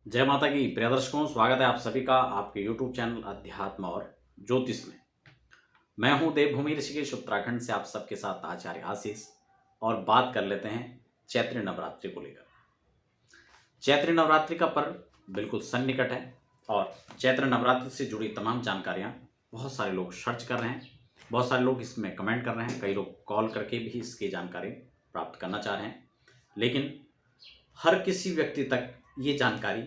जय माता की प्रिय दर्शकों, स्वागत है आप सभी का आपके YouTube चैनल अध्यात्म और ज्योतिष में। मैं हूं देवभूमि ऋषिकेश उत्तराखंड से आप सबके साथ आचार्य आशीष। और बात कर लेते हैं चैत्र नवरात्रि को लेकर। चैत्र नवरात्रि का पर्व बिल्कुल सन्निकट है और चैत्र नवरात्रि से जुड़ी तमाम जानकारियां बहुत सारे लोग सर्च कर रहे हैं, बहुत सारे लोग इसमें कमेंट कर रहे हैं, कई लोग कॉल करके भी इसकी जानकारी प्राप्त करना चाह रहे हैं। लेकिन हर किसी व्यक्ति तक ये जानकारी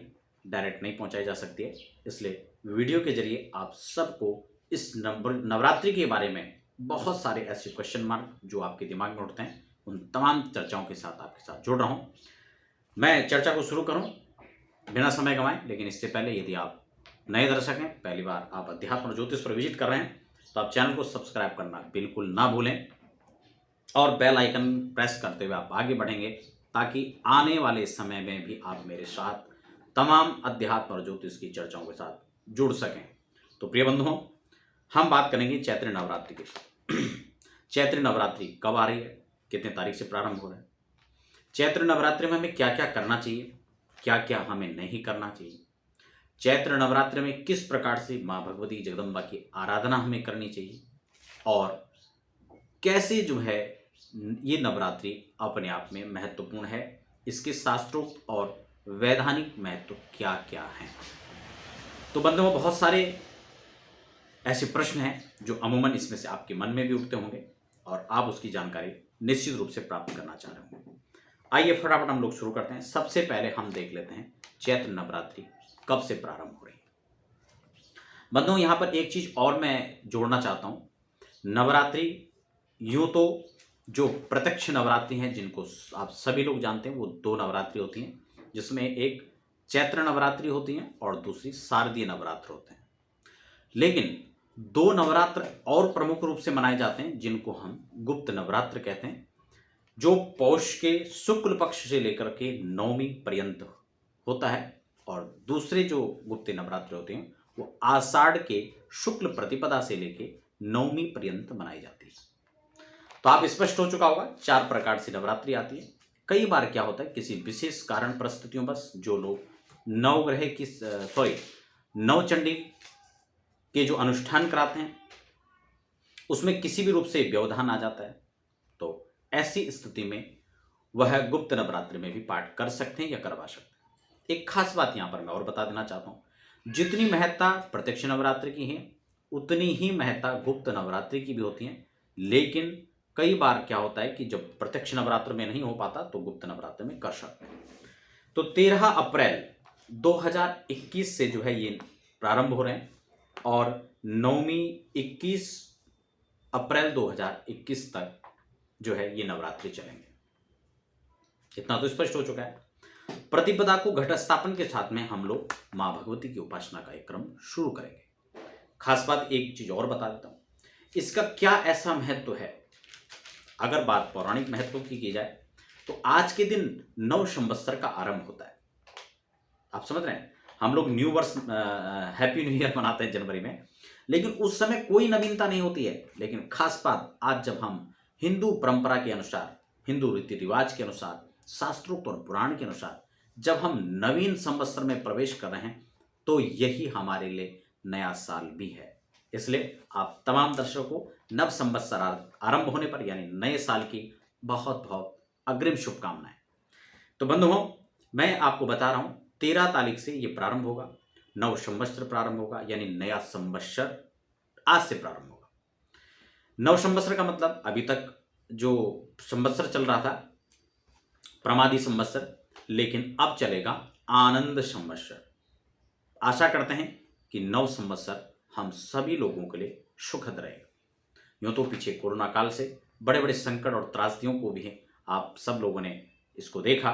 डायरेक्ट नहीं पहुंचाई जा सकती है, इसलिए वीडियो के जरिए आप सबको इस नवरात्रि के बारे में बहुत सारे ऐसे क्वेश्चन मार्क जो आपके दिमाग में उठते हैं, उन तमाम चर्चाओं के साथ आपके साथ जुड़ रहा हूं। मैं चर्चा को शुरू करूं बिना समय गंवाए, लेकिन इससे पहले यदि आप नए दर्शक हैं, पहली बार आप अध्यात्म और ज्योतिष पर विजिट कर रहे हैं, तो आप चैनल को सब्सक्राइब करना बिल्कुल ना भूलें और बेल आइकन प्रेस करते हुए आप आगे बढ़ेंगे, ताकि आने वाले समय में भी आप मेरे साथ तमाम अध्यात्म और ज्योतिष की चर्चाओं के साथ जुड़ सकें। तो प्रिय बंधुओं, हम बात करेंगे चैत्र नवरात्रि की। चैत्र नवरात्रि कब आ रही है, कितने तारीख से प्रारंभ हो रहा है, चैत्र नवरात्रि में हमें क्या क्या करना चाहिए, क्या क्या हमें नहीं करना चाहिए, चैत्र नवरात्रि में किस प्रकार से माँ भगवती जगदम्बा की आराधना हमें करनी चाहिए, और कैसे जो है ये नवरात्रि अपने आप में महत्वपूर्ण है, इसके शास्त्रोक्त और वैधानिक महत्व क्या क्या हैं। तो बंधुओं, बहुत सारे ऐसे प्रश्न हैं जो अमूमन इसमें से आपके मन में भी उठते होंगे और आप उसकी जानकारी निश्चित रूप से प्राप्त करना चाह रहे होंगे। आइए फटाफट हम लोग शुरू करते हैं। सबसे पहले हम देख लेते हैं चैत्र नवरात्रि कब से प्रारंभ हो रही है। बंधुओं, यहाँ पर एक चीज और मैं जोड़ना चाहता हूँ। नवरात्रि यूं तो जो प्रत्यक्ष नवरात्रि हैं, जिनको आप सभी लोग जानते हैं, वो दो नवरात्रि होती हैं, जिसमें एक चैत्र नवरात्रि होती है और दूसरी शारदीय नवरात्र होते हैं। लेकिन दो नवरात्र और प्रमुख रूप से मनाए जाते हैं, जिनको हम गुप्त नवरात्र कहते हैं, जो पौष के शुक्ल पक्ष से लेकर के नवमी पर्यंत होता है, और दूसरे जो गुप्त नवरात्र होते हैं वो आषाढ़ के शुक्ल प्रतिपदा से लेके नवमी पर्यंत मनाई जाती है। तो आप स्पष्ट हो चुका होगा, चार प्रकार से नवरात्रि आती है। कई बार क्या होता है, किसी विशेष कारण परिस्थितियों बस जो लोग नवग्रह की नवचंडी के जो अनुष्ठान कराते हैं उसमें किसी भी रूप से व्यवधान आ जाता है, तो ऐसी स्थिति में वह गुप्त नवरात्रि में भी पाठ कर सकते हैं या करवा सकते हैं। एक खास बात यहां पर मैं और बता देना चाहता हूं, जितनी महत्ता प्रत्यक्ष नवरात्रि की है उतनी ही महत्ता गुप्त नवरात्रि की भी होती है। लेकिन कई बार क्या होता है कि जब प्रत्यक्ष नवरात्र में नहीं हो पाता तो गुप्त नवरात्र में कर सकते हैं। तो 13 अप्रैल 2021 से जो है ये प्रारंभ हो रहे हैं और नवमी 21 अप्रैल 2021 तक जो है ये नवरात्रि चलेंगे। इतना तो स्पष्ट हो चुका है। प्रतिपदा को घट स्थापन के साथ में हम लोग मां भगवती की उपासना का एक क्रम शुरू करेंगे। खास बात एक चीज और बता देता हूं, इसका क्या ऐसा महत्व है। अगर बात पौराणिक महत्व की जाए तो आज के दिन नव संवत्सर का आरंभ होता है। आप समझ रहे हैं, हम लोग न्यू वर्ष हैप्पी न्यू ईयर मनाते हैं जनवरी में, लेकिन उस समय कोई नवीनता नहीं होती है। लेकिन खास बात, आज जब हम हिंदू परंपरा के अनुसार, हिंदू रीति रिवाज के अनुसार, शास्त्रोक्त और पुराण के अनुसार जब हम नवीन संवत्सर में प्रवेश कर रहे हैं, तो यही हमारे लिए नया साल भी है। इसलिए आप तमाम दर्शकों को नव संवत्सर आरंभ होने पर यानी नए साल की बहुत बहुत अग्रिम शुभकामनाएं। तो बंधुओं, मैं आपको बता रहा हूं 13 तारीख से ये प्रारंभ होगा, नव संवत्सर प्रारंभ होगा, यानी नया संवत्सर आज से प्रारंभ होगा। नव संवत्सर का मतलब अभी तक जो संवत्सर चल रहा था प्रमादी संवत्सर, लेकिन अब चलेगा आनंद संवत्सर। आशा करते हैं कि नव संवत्सर हम सभी लोगों के लिए सुखद रहेगा। यूं तो पीछे कोरोना काल से बड़े बड़े संकट और त्रासदियों को भी आप सब लोगों ने इसको देखा,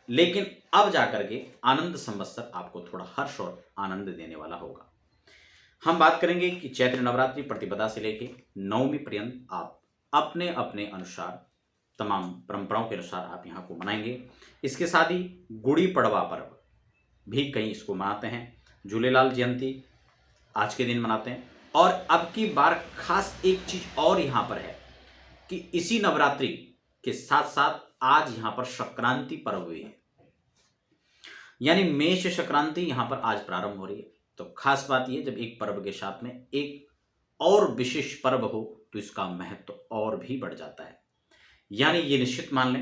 लेकिन अब जाकर के आनंद संवत्सर आपको थोड़ा हर्ष और आनंद देने वाला होगा। हम बात करेंगे कि चैत्र नवरात्रि प्रतिपदा से लेके नवमी पर्यंत आप अपने अपने अनुसार, तमाम परंपराओं के अनुसार आप यहाँ को मनाएंगे। इसके साथ ही गुड़ी पड़वा पर्व भी कई इसको मनाते हैं, झूलेलाल जयंती आज के दिन मनाते हैं। और अब की बार खास एक चीज और यहाँ पर है कि इसी नवरात्रि के साथ साथ आज यहाँ पर संक्रांति पर्व भी है। यानी मेष संक्रांति यहाँ पर आज प्रारंभ हो रही है। तो खास बात यह, जब एक पर्व के साथ में एक और विशेष पर्व हो तो इसका महत्व और भी बढ़ जाता है। यानी ये निश्चित मान लें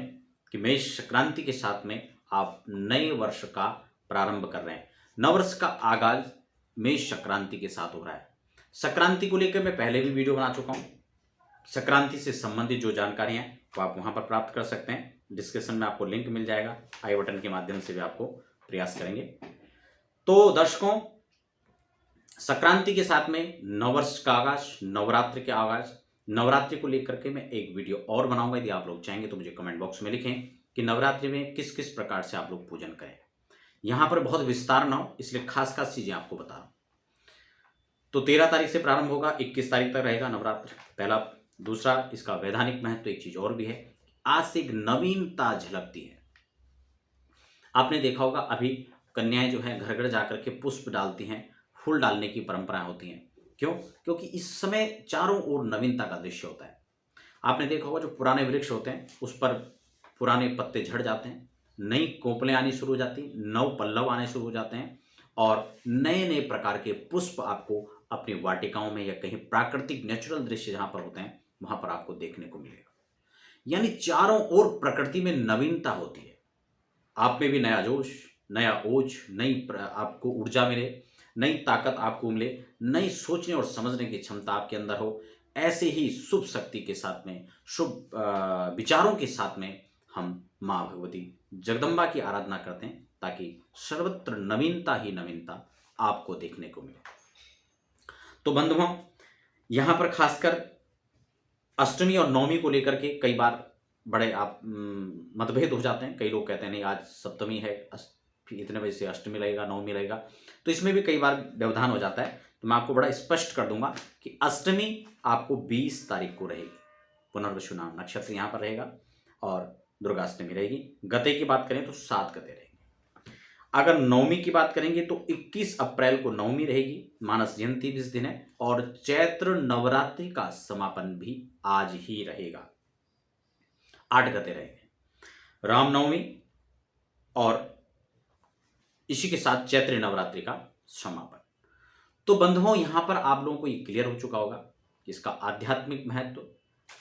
कि मेष संक्रांति के साथ में आप नए वर्ष का प्रारंभ कर रहे हैं। नववर्ष का आगाज मेष संक्रांति के साथ हो रहा है। संक्रांति को लेकर मैं पहले भी वीडियो बना चुका हूं। संक्रांति से संबंधित जो जानकारियां हैं वो आप वहां पर प्राप्त कर सकते हैं। डिस्क्रिप्शन में आपको लिंक मिल जाएगा, आई बटन के माध्यम से भी आपको प्रयास करेंगे। तो दर्शकों, संक्रांति के साथ में नववर्ष का आगाज, नवरात्रि के आगाज, नवरात्रि को लेकर के मैं एक वीडियो और बनाऊंगा। यदि आप लोग चाहेंगे तो मुझे कमेंट बॉक्स में लिखें कि नवरात्रि में किस किस प्रकार से आप लोग पूजन करें। यहां पर बहुत विस्तार ना हो, इसलिए खास खास चीजें आपको बता रहा हूं। तो 13 तारीख से प्रारंभ होगा, 21 तारीख तक रहेगा नवरात्र, पहला। दूसरा, इसका वैधानिक महत्व एक चीज और भी है, आज से एक नवीनता झलकती है। आपने देखा होगा अभी कन्याएं जो है घर घर जाकर के पुष्प डालती हैं, फूल डालने की परंपरा होती है। क्यों? क्योंकि इस समय चारों ओर नवीनता का दृश्य होता है। आपने देखा होगा जो पुराने वृक्ष होते हैं उस पर पुराने पत्ते झड़ जाते हैं, नई कोपलें आनी शुरू हो जाती, नव पल्लव आने शुरू हो जाते हैं और नए नए प्रकार के पुष्प आपको अपनी वाटिकाओं में या कहीं प्राकृतिक नेचुरल दृश्य जहां पर होते हैं वहां पर आपको देखने को मिलेगा। यानी चारों ओर प्रकृति में नवीनता होती है। आप में भी नया जोश, नया ओज, आपको ऊर्जा मिले, नई ताकत आपको मिले, नई सोचने और समझने की क्षमता आपके अंदर हो। ऐसे ही शुभ शक्ति के साथ में, शुभ विचारों के साथ में हम माँ भगवती जगदम्बा की आराधना करते हैं ताकि सर्वत्र नवीनता ही नवीनता आपको देखने को मिले। तो बंधुओं, यहां पर खासकर अष्टमी और नवमी को लेकर के कई बार बड़े आप मतभेद हो जाते हैं। कई लोग कहते हैं नहीं आज सप्तमी है, इतने बजे से अष्टमी लगेगा, नवमी लगेगा। तो इसमें भी कई बार व्यवधान हो जाता है। तो मैं आपको बड़ा स्पष्ट कर दूंगा कि अष्टमी आपको 20 तारीख को रहेगी। पुनर्वसु नाम नक्षत्र यहाँ पर रहेगा और दुर्गाष्टमी रहेगी। गते की बात करें तो 7 गते रहेगी। अगर नवमी की बात करेंगे तो 21 अप्रैल को नवमी रहेगी। मानस जयंती भी इस दिन है और चैत्र नवरात्रि का समापन भी आज ही रहेगा। 8 गते रहेंगे रामनवमी और इसी के साथ चैत्र नवरात्रि का समापन। तो बंधुओं, यहां पर आप लोगों को ये क्लियर हो चुका होगा कि इसका आध्यात्मिक महत्व,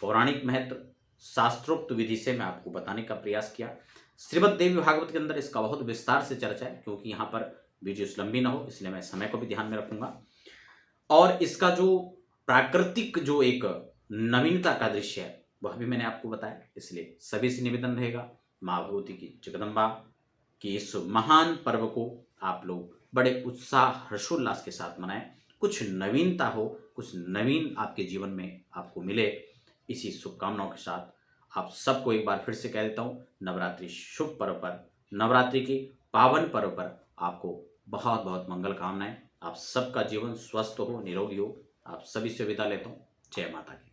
पौराणिक महत्व, शास्त्रोक्त विधि से मैं आपको बताने का प्रयास किया। श्रीमद् देवी भागवत के अंदर इसका बहुत विस्तार से चर्चा है, क्योंकि यहाँ पर वीडियोस लंबी ना हो इसलिए मैं समय को भी ध्यान में रखूंगा। और इसका जो प्राकृतिक जो एक नवीनता का दृश्य है वह भी मैंने आपको बताया। इसलिए सभी से निवेदन रहेगा, माँ भगवती की जगदम्बा कि इस महान पर्व को आप लोग बड़े उत्साह हर्षोल्लास के साथ मनाएं। कुछ नवीनता हो, कुछ नवीन आपके जीवन में आपको मिले, इसी शुभकामनाओं के साथ आप सबको एक बार फिर से कह देता हूँ, नवरात्रि शुभ पर्व पर, नवरात्रि के पावन पर्व पर आपको बहुत बहुत मंगल कामनाएं। आप सबका जीवन स्वस्थ हो, निरोगी हो। आप सभी से विदा लेता हूँ। जय माता की।